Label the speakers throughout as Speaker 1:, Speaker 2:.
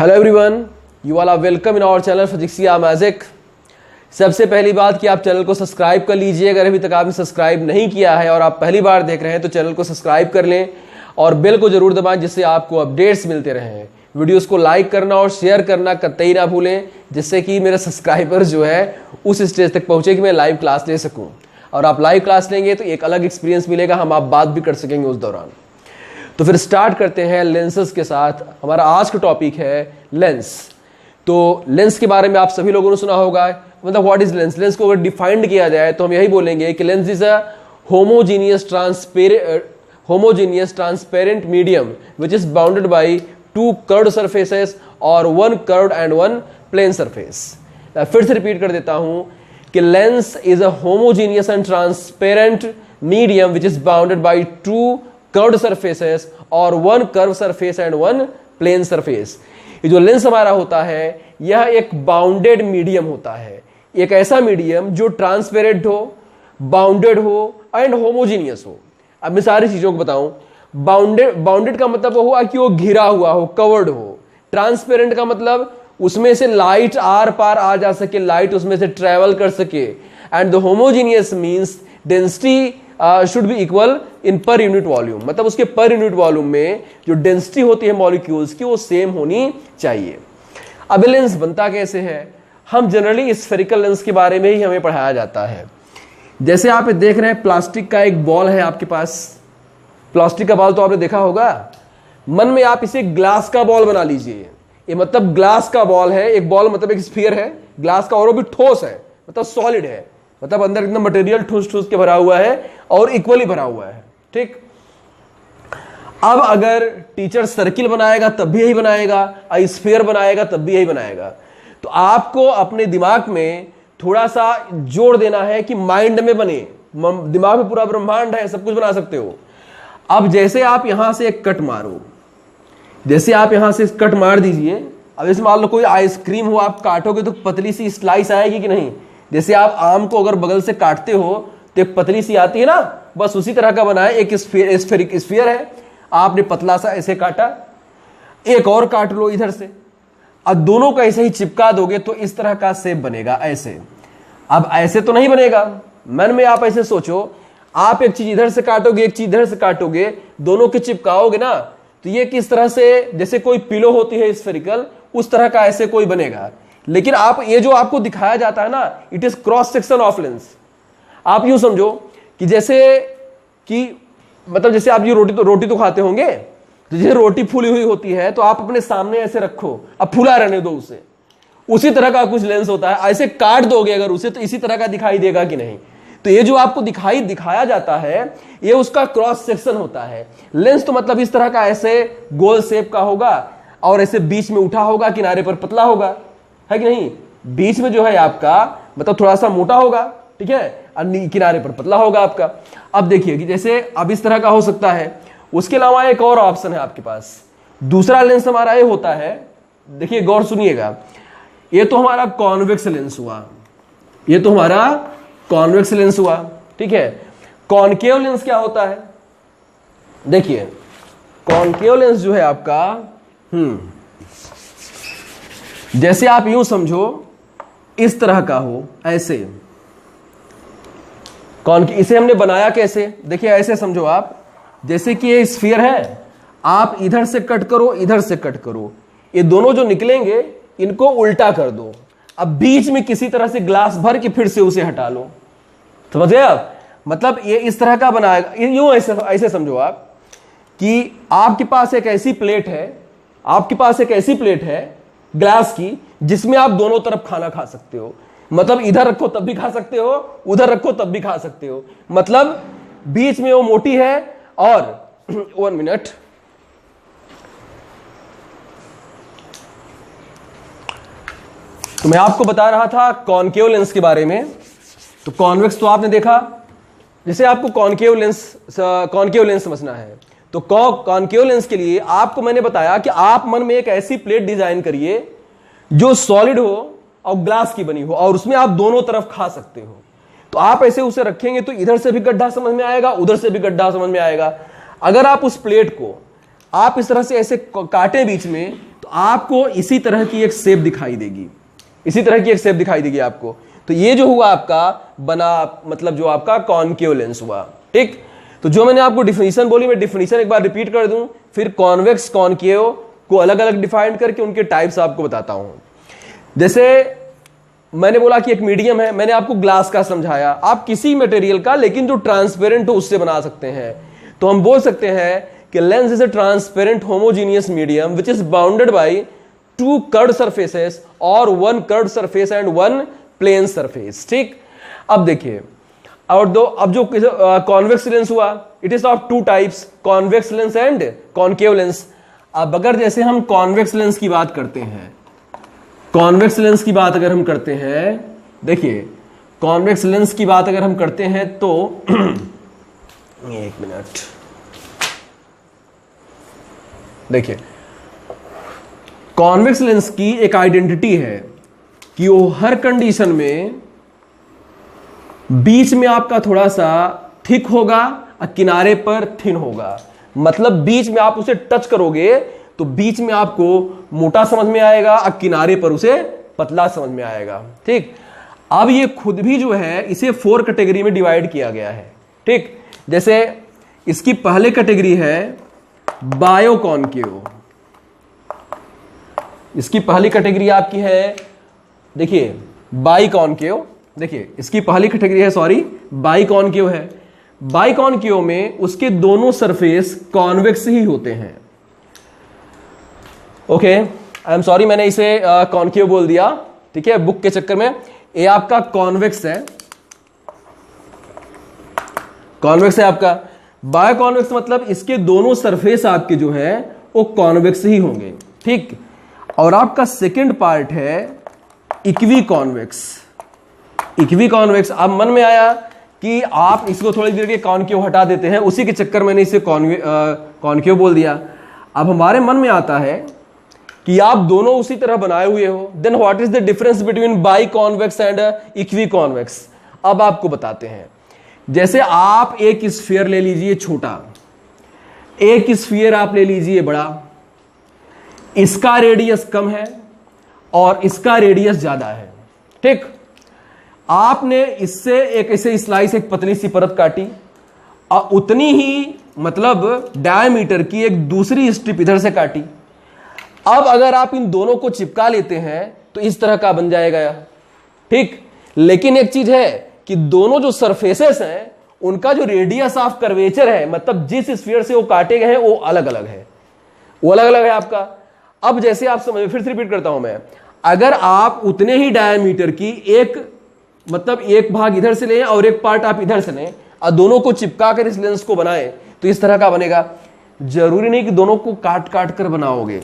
Speaker 1: Hello everyone, you all are welcome in our channel Physicsia Magic. सबसे पहली बात कि आप चैनल को सब्सक्राइब कर लीजिए। अगर अभी तक आपने सब्सक्राइब नहीं किया है और आप पहली बार देख रहे हैं तो चैनल को सब्सक्राइब कर लें और बेल को जरूर दबाएं जिससे आपको अपडेट्स मिलते रहें। वीडियोस को लाइक करना और शेयर करना कतई ना भूलें, जिससे कि मेरे सब्सक्राइबर्स जो है उस स्टेज तक पहुंचे कि मैं लाइव क्लास ले सकूं। और आप लाइव क्लास लेंगे तो एक अलग एक्सपीरियंस मिलेगा, हम आप बात भी कर सकेंगे उस दौरान। तो फिर स्टार्ट करते हैं लेंसेज के साथ। हमारा आज का टॉपिक है लेंस। तो लेंस के बारे में आप सभी लोगों ने सुना होगा, मतलब व्हाट इज लेंस। लेंस को अगर डिफाइंड किया जाए तो हम यही बोलेंगे कि lens is a homogeneous transparent medium which is bounded by two curved surfaces और one curved and one plane surface. फिर से रिपीट कर देता हूं कि lens is a homogeneous and transparent medium which is bounded by two curved surfaces और one curve surface and one plane surface. ये जो लेंस हमारा होता है यह एक बाउंडेड मीडियम होता है, एक ऐसा मीडियम जो ट्रांसपेरेंट हो, बाउंडेड हो एंड होमोजीनियस हो। अब मैं सारी चीजों को बताऊं। बाउंडेड का मतलब वो हुआ कि वो घिरा हुआ हो, कवर्ड हो। ट्रांसपेरेंट का मतलब उसमें से लाइट आर पार आ जा सके, लाइट उसमें से ट्रेवल कर सके। And the homogeneous means density should be equal in per unit volume, मतलब उसके पर यूनिट वॉल्यूम में जो डेंसिटी होती है मॉलिक्यूल्स की वो सेम होनी चाहिए। अब लेंस बनता कैसे है? हम जनरली स्फेरिकल लेंस के बारे में ही हमें पढ़ाया जाता है। जैसे आप देख रहे हैं प्लास्टिक का एक बॉल है आपके पास। प्लास्टिक का बॉल तो आपने देखा होगा। मन में आप इसे ग्लास का बॉल बना लीजिए। ये मतलब ग्लास का बॉल है, एक बॉल मतलब एक स्फीयर है ग्लास का, और वो भी ठोस है, मतलब सॉलिड है, मतलब अंदर एकदम मटेरियल ठूस ठूस के भरा हुआ है और इक्वली भरा हुआ है। ठीक। अब अगर टीचर सर्किल बनाएगा तब भी यही बनाएगा, स्फीयर बनाएगा तब भी यही बनाएगा। तो आपको अपने दिमाग में थोड़ा सा जोर देना है कि माइंड में बने। दिमाग में पूरा ब्रह्मांड है, सब कुछ बना सकते हो। अब जैसे आप यहां से एक कट मारो, जैसे आप यहां से कट मार दीजिए। अब जैसे मान लो कोई आइसक्रीम हो, आप काटोगे तो पतली सी स्लाइस आएगी कि नहीं? जैसे आप आम को अगर बगल से काटते हो तो एक पतली सी आती है ना, बस उसी तरह का बना है। एक स्फेरिक स्फीयर है, आपने पतला सा ऐसे काटा, एक और काट लो इधर से। अब दोनों को ऐसे ही चिपका दोगे तो इस तरह का शेप बनेगा, ऐसे। अब ऐसे तो नहीं बनेगा। मन में आप ऐसे सोचो, आप एक चीज इधर से काटोगे, एक चीज इधर से काटोगे, दोनों के चिपकाओगे ना तो ये किस तरह से, जैसे कोई पिलो होती है स्फेरिकल, उस तरह का ऐसे कोई बनेगा। लेकिन आप ये जो आपको दिखाया जाता है ना, it is cross section of lens. आप यूं समझो कि जैसे कि मतलब जैसे आप ये रोटी तो खाते होंगे, तो जैसे रोटी फूली हुई होती है तो आप अपने सामने ऐसे रखो, अब फूला रहने दो उसे। उसी तरह का कुछ लेंस होता है। ऐसे काट दोगे अगर उसे तो इसी तरह का दिखाई देगा कि नहीं? तो ये जो आपको दिखाया जाता है ये उसका क्रॉस सेक्शन होता है। लेंस तो मतलब इस तरह का ऐसे गोल शेप का होगा और ऐसे बीच में उठा होगा, किनारे पर पतला होगा, है कि नहीं? बीच में जो है आपका मतलब थोड़ा सा मोटा होगा, ठीक है, और किनारे पर पतला होगा आपका। अब देखिए कि जैसे अब इस तरह का हो सकता है। उसके अलावा एक और ऑप्शन है आपके पास। दूसरा लेंस हमारा ये होता है, देखिए गौर सुनिएगा। ये तो हमारा कॉन्वेक्स लेंस हुआ, ये तो हमारा कॉन्वेक्स लेंस हुआ, ठीक है। कॉनकेव लेंस क्या होता है? देखिए कॉनकेव लेंस जो है आपका, जैसे आप यूं समझो इस तरह का हो, ऐसे। इसे हमने बनाया कैसे? देखिए ऐसे समझो आप, जैसे कि ये स्फीयर है, आप इधर से कट करो, इधर से कट करो, ये दोनों जो निकलेंगे इनको उल्टा कर दो। अब बीच में किसी तरह से ग्लास भर के फिर से उसे हटा लो। समझ गए आप? मतलब ये इस तरह का बनाएगा। यूं ऐसे समझो आप कि आपके पास एक ऐसी प्लेट है, आपके पास एक ऐसी प्लेट है ग्लास की, जिसमें आप दोनों तरफ खाना खा सकते हो। मतलब इधर रखो तब भी खा सकते हो, उधर रखो तब भी खा सकते हो। मतलब बीच में वो मोटी है और 1 मिनट, तो मैं आपको बता रहा था कॉनकेव लेंस के बारे में। तो कॉन्वेक्स तो आपने देखा। जैसे आपको कॉनकेव लेंस समझना है तो कॉनकेव लेंस के लिए आपको मैंने बताया कि आप मन में एक ऐसी प्लेट डिजाइन करिए जो सॉलिड हो और ग्लास की बनी हो और उसमें आप दोनों तरफ खा सकते हो। तो आप ऐसे उसे रखेंगे तो इधर से भी गड्ढा समझ में आएगा, उधर से भी गड्ढा समझ में आएगा। अगर आप उस प्लेट को आप इस तरह से ऐसे काटे बीच में, तो आपको इसी तरह की एक शेप दिखाई देगी, इसी तरह की एक शेप दिखाई देगी आपको। तो ये जो हुआ आपका बना, मतलब जो आपका कॉनकेव लेंस हुआ, ठीक। तो जो मैंने आपको डिफिनीशन बोली, मैं डिफिनीशन एक बार रिपीट कर दूं, फिर कॉन्वेक्स कॉनकेव को अलग अलग डिफाइन करके उनके टाइप्स आपको बताता हूं। जैसे मैंने बोला कि एक मीडियम है, मैंने आपको ग्लास का समझाया, आप किसी मटेरियल का लेकिन जो ट्रांसपेरेंट हो उससे बना सकते हैं। तो हम बोल सकते हैं कि lens is a transparent homogeneous medium which is bounded by two curved surfaces और one curved surface and one plane surface, ठीक। अब देखिए, और दो, अब जो कॉन्वेक्स लेंस हुआ, it is of two types, convex lens and concave lens. अब अगर जैसे हम कॉन्वेक्स लेंस की बात करते हैं, कॉन्वेक्स लेंस की बात अगर हम करते हैं, देखिए कॉन्वेक्स लेंस की बात अगर हम करते हैं तो एक मिनट, देखिए कॉन्वेक्स लेंस की एक आइडेंटिटी है कि वो हर कंडीशन में बीच में आपका थोड़ा सा थिक होगा और किनारे पर थिन होगा। मतलब बीच में आप उसे टच करोगे तो बीच में आपको मोटा समझ में आएगा और किनारे पर उसे पतला समझ में आएगा, ठीक। अब ये खुद भी जो है इसे 4 कैटेगरी में डिवाइड किया गया है, ठीक। जैसे इसकी पहले कैटेगरी है बायो कॉनकेव, इसकी पहली कैटेगरी आपकी है, देखिए बाई कॉनकेव, देखिए इसकी पहली कैटेगरी है, सॉरी बाई कॉनकेव है। बाई कॉनकेव में उसके दोनों सरफेस कॉन्वेक्स ही होते हैं। ओके, आई एम सॉरी मैंने इसे कॉनकेव बोल दिया, ठीक है, बुक के चक्कर में। ये आपका कॉन्वेक्स है, कॉन्वेक्स है आपका। बायो कॉन्वेक्स मतलब इसके दोनों सरफेस आपके जो है वो कॉन्वेक्स ही होंगे, ठीक। और आपका सेकंड पार्ट है इक्वी कॉन्वेक्स। इक्वी कॉन्वेक्स, अब मन में आया कि आप इसको थोड़ी देर के कॉनकेव हटा देते हैं, उसी के चक्कर मैंने इसे कॉनकेव बोल दिया। अब हमारे मन में आता है कि आप दोनों उसी तरह बनाए हुए हो, then what is the difference between biconvex and equiconvex. अब आपको बताते हैं, जैसे आप एक स्फीयर ले लीजिए छोटा, एक स्फीयर आप ले लीजिए बड़ा, इसका रेडियस कम है और इसका रेडियस ज्यादा है, ठीक। आपने इससे एक ऐसे स्लाइस, एक पतली सी परत काटी और उतनी ही मतलब डायमीटर की एक दूसरी स्ट्रिप इधर से काटी। अब अगर आप इन दोनों को चिपका लेते हैं तो इस तरह का बन जाएगा, ठीक। लेकिन एक चीज है कि दोनों जो सरफेसेस हैं उनका जो रेडियस ऑफ कर्वेचर है, मतलब जिस स्फीयर से वो काटे गए हैं वो अलग अलग है, वो अलग अलग है आपका। अब जैसे आप समझ, फिर से रिपीट करता हूं मैं, अगर आप उतने ही डायमीटर की एक मतलब एक भाग इधर से लें और एक पार्ट आप इधर से लें और दोनों को चिपका कर इस लेंस को बनाएं तो इस तरह का बनेगा। जरूरी नहीं कि दोनों को काट काट कर बनाओगे,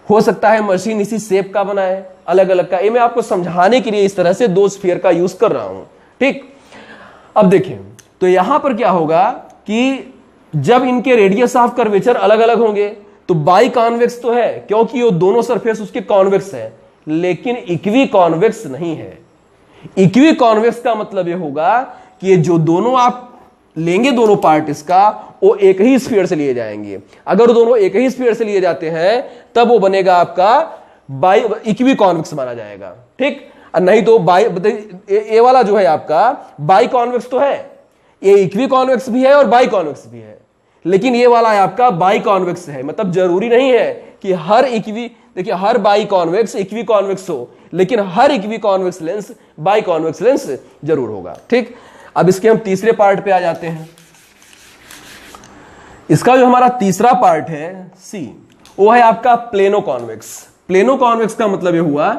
Speaker 1: हो सकता है मशीन इसी शेप का बनाए, अलग अलग का। ये मैं आपको समझाने के लिए इस तरह से 2 स्फीयर का यूज कर रहा हूं, ठीक। अब देखिए, तो यहां पर क्या होगा कि जब इनके रेडियस ऑफ कर्वेचर अलग अलग होंगे तो बाई कॉन्वेक्स तो है क्योंकि वो दोनों सरफेस उसके कॉन्वेक्स है, लेकिन इक्वी कॉन्वेक्स नहीं है। इक्वी कॉन्वेक्स का मतलब ये होगा कि ये जो दोनों आप लेंगे, दोनों पार्ट इसका, वो एक ही स्फीयर से लिए जाएंगे। अगर दोनों एक ही स्फीयर से लिए जाते हैं तब वो बनेगा आपका बाई इक्वी कॉन्वेक्स माना जाएगा, ठीक। नहीं तो बाई, ये वाला जो है आपका बाई कॉन्वेक्स तो है, ये इक्वी कॉन्वेक्स भी है और बाई कॉन्वेक्स भी है, लेकिन ये वाला है आपका बाई कॉन्वेक्स है। मतलब जरूरी नहीं है कि हर इक्वी, देखिए हर बाई कॉन्वेक्स इक्वी कॉन्वेक्स हो, लेकिन हर equiconvex lens biconvex lens जरूर होगा, ठीक। अब इसके हम तीसरे पार्ट पे आ जाते हैं। इसका जो हमारा तीसरा पार्ट है सी, वो है आपका प्लेनो कॉन्वेक्स। प्लेनो कॉन्वेक्स का मतलब ये हुआ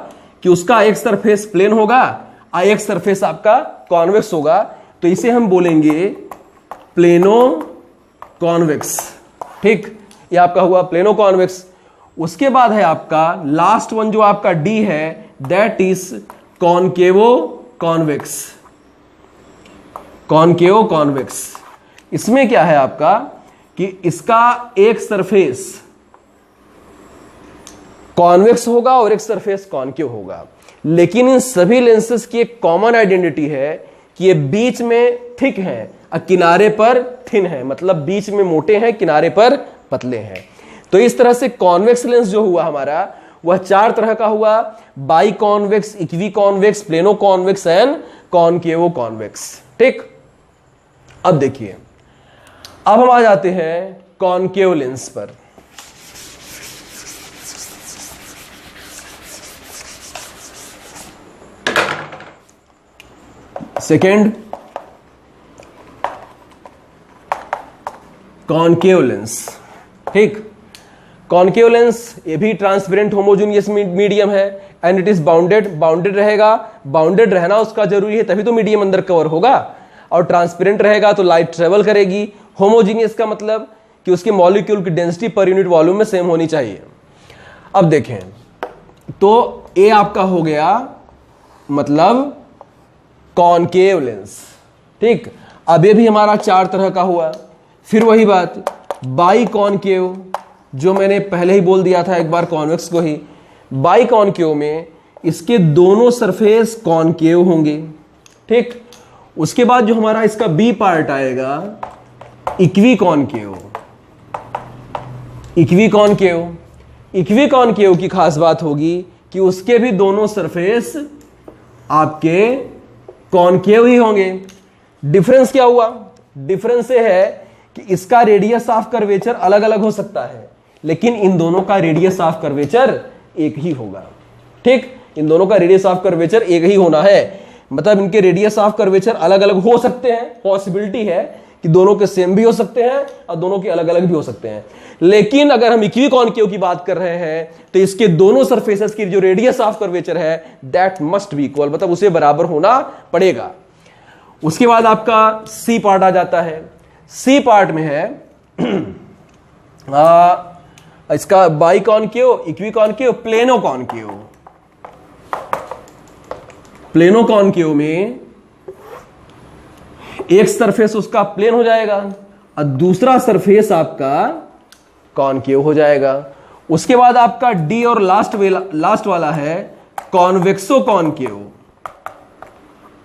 Speaker 1: कि उसका एक सरफेस प्लेन होगा और एक सरफेस आपका कॉन्वेक्स होगा, तो इसे हम बोलेंगे प्लेनो कॉन्वेक्स, ठीक। ये आपका हुआ प्लेनो कॉन्वेक्स। उसके बाद है आपका लास्ट वन जो आपका डी है, दैट इज कॉनकेवो कॉन्वेक्स। कॉनकेवो कॉन्वेक्स, इसमें क्या है आपका कि इसका एक सरफेस कॉन्वेक्स होगा और एक सरफेस कॉनकेव होगा, लेकिन इन सभी लेंसेज की एक कॉमन आइडेंटिटी है कि ये बीच में थिक है और किनारे पर थिन है, मतलब बीच में मोटे हैं, किनारे पर पतले हैं। तो इस तरह से कॉन्वेक्स लेंस जो हुआ हमारा वह चार तरह का हुआ, by convex, equi convex, plano convex and कॉनकेवो convex. ठीक, अब देखिए, अब हम आ जाते हैं कॉनकेव लेंस पर। Second, concave lens. ठीक, कॉनकेव लेंस ये भी ट्रांसपेरेंट होमोजेनियस मीडियम है and it is bounded. Bounded रहेगा, बाउंडेड रहना उसका जरूरी है, तभी तो मीडियम अंदर कवर होगा। और ट्रांसपेरेंट रहेगा तो लाइट ट्रेवल करेगी। होमोजीनियस का मतलब कि उसके मॉलिक्यूल की डेंसिटी पर यूनिट वॉल्यूम में सेम होनी चाहिए। अब देखें तो ए आपका हो गया मतलब कॉनकेव लेंस। ठीक, अब ये भी हमारा चार तरह का हुआ। फिर वही बात, बाई कॉनकेव, जो मैंने पहले ही बोल दिया था एक बार कॉन्वेक्स को ही। बाई कॉनकेव में इसके दोनों सरफेस कॉनकेव होंगे। ठीक, उसके बाद जो हमारा इसका बी पार्ट आएगा equi concave. Equi concave, equi concave की खास बात होगी कि उसके भी दोनों सरफेस आपके कॉनकेव ही होंगे। डिफरेंस क्या हुआ? डिफरेंस ये है कि इसका रेडियस ऑफ कर्वेचर अलग अलग हो सकता है, लेकिन इन दोनों का रेडियस ऑफ कर्वेचर एक ही होगा। ठीक, इन दोनों का रेडियस ऑफ कर्वेचर एक ही होना है। मतलब इनके रेडियस ऑफ कर्वेचर अलग अलग हो सकते हैं, पॉसिबिलिटी है कि दोनों के सेम भी हो सकते हैं और दोनों के अलग अलग भी हो सकते हैं। लेकिन अगर हम इक्वी कॉनकेव की बात कर रहे हैं तो इसके दोनों सरफेसेस की जो रेडियस ऑफ कर्वेचर है दैट मस्ट बी इक्वल, मतलब उसे बराबर होना पड़ेगा। उसके बाद आपका सी पार्ट आ जाता है। सी पार्ट में है इसका by concave, equi concave, plano concave. Plano concave में एक सरफेस उसका प्लेन हो जाएगा और दूसरा सरफेस आपका कॉनकेव हो जाएगा। उसके बाद आपका डी और लास्ट वाला है कॉन्वेक्सो कॉनकेव।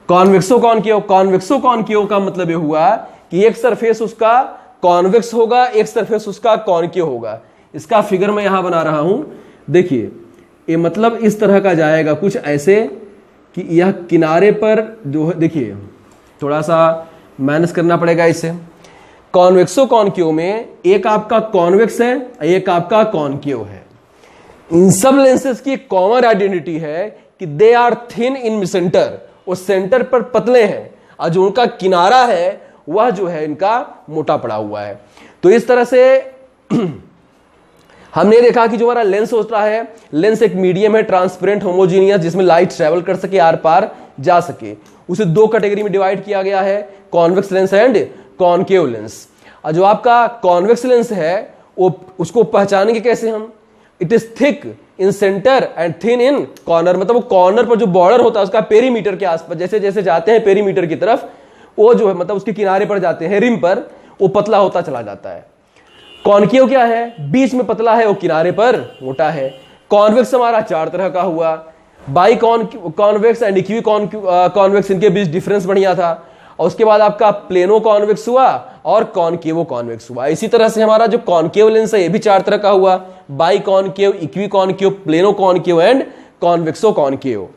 Speaker 1: कॉन्वेक्सो कॉनकेव, कॉन्वेक्सो कॉनकेव का मतलब यह हुआ कि एक सरफेस उसका कॉन्वेक्स होगा, एक सरफेस उसका कॉनकेव होगा। इसका फिगर मैं यहां बना रहा हूं, देखिए ये मतलब इस तरह का जाएगा कुछ ऐसे कि यह किनारे पर जो है, देखिए थोड़ा सा मैनेज करना पड़ेगा इसे। कॉन्वेक्सो कॉनकेव में एक आपका कॉन्वेक्स है, एक आपका कॉनकेव है। इन सब लेंसेज की कॉमन आइडेंटिटी है कि they are thin in centre, वो सेंटर पर पतले हैं और जो उनका किनारा है वह जो है इनका मोटा पड़ा हुआ है। तो इस तरह से हमने देखा कि जो हमारा लेंस होता है, लेंस एक मीडियम है ट्रांसपेरेंट होमोजीनियस जिसमें लाइट ट्रेवल कर सके, आर पार जा सके। उसे दो कैटेगरी में डिवाइड किया गया है, convex lens and concave lens. और जो आपका कॉन्वेक्स लेंस है वो उसको पहचानेंगे कैसे हम? It is thick in centre and thin in corner, मतलब वो कॉर्नर पर जो बॉर्डर होता है उसका पेरीमीटर के आसपास, जैसे जैसे जाते हैं पेरीमीटर की तरफ, वो जो है मतलब उसके किनारे पर जाते हैं रिम पर, वो पतला होता चला जाता है। कॉनकेव क्या है? बीच में पतला है, वो किनारे पर मोटा है। कॉन्वेक्स हमारा चार तरह का हुआ, by convex and equi convex, इनके बीच डिफरेंस बढ़िया था। और उसके बाद आपका प्लेनो कॉन्वेक्स हुआ और कॉनकेवो कॉन्वेक्स हुआ। इसी तरह से हमारा जो कॉनकेव लेंस है ये भी चार तरह का हुआ, by concave, equi concave, plano concave and कॉन्वेक्सो concave.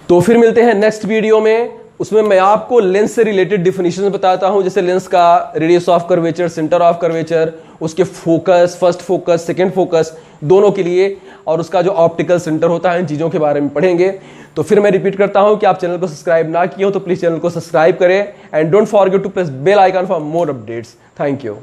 Speaker 1: तो फिर मिलते हैं नेक्स्ट वीडियो में, उसमें मैं आपको लेंस से रिलेटेड डिफिनेशन बताता हूं, जैसे लेंस का radius of curvature, centre of curvature, उसके focus, first focus, second focus दोनों के लिए, और उसका जो ऑप्टिकल सेंटर होता है, इन चीजों के बारे में पढ़ेंगे। तो फिर मैं रिपीट करता हूं कि आप चैनल को सब्सक्राइब ना किए हो तो प्लीज चैनल को सब्सक्राइब करें and don't forget to press bell icon for more updates. Thank you.